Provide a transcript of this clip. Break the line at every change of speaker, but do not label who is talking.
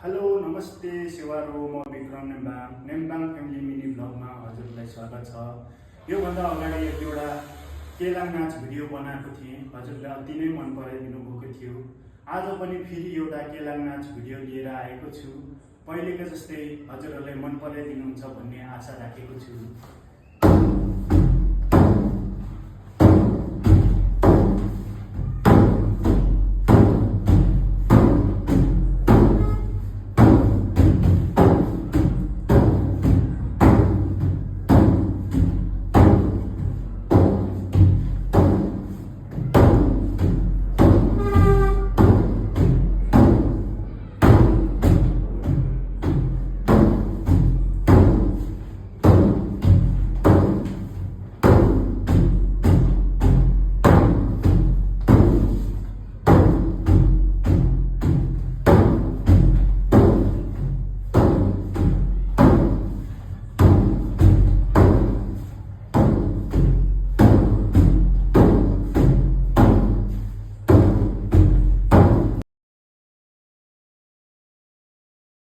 Hello नमस्ते सेवारो म Vikram Nembang family mini भ्लगमा हजुरलाई स्वागत छ। योभन्दा अगाडि एक दुईवटा केलाङ नाच भिडियो बनाएको थिएँ, हजुरले अति नै मन पराइदिनु भएको थियो। आज पनि फेरि एउटा केलाङ नाच भिडियो लिएर आएको छु। पहिलेको जस्तै हजुरहरूले मन पराइदिनुहुन्छ भन्ने आशा राखेको छु।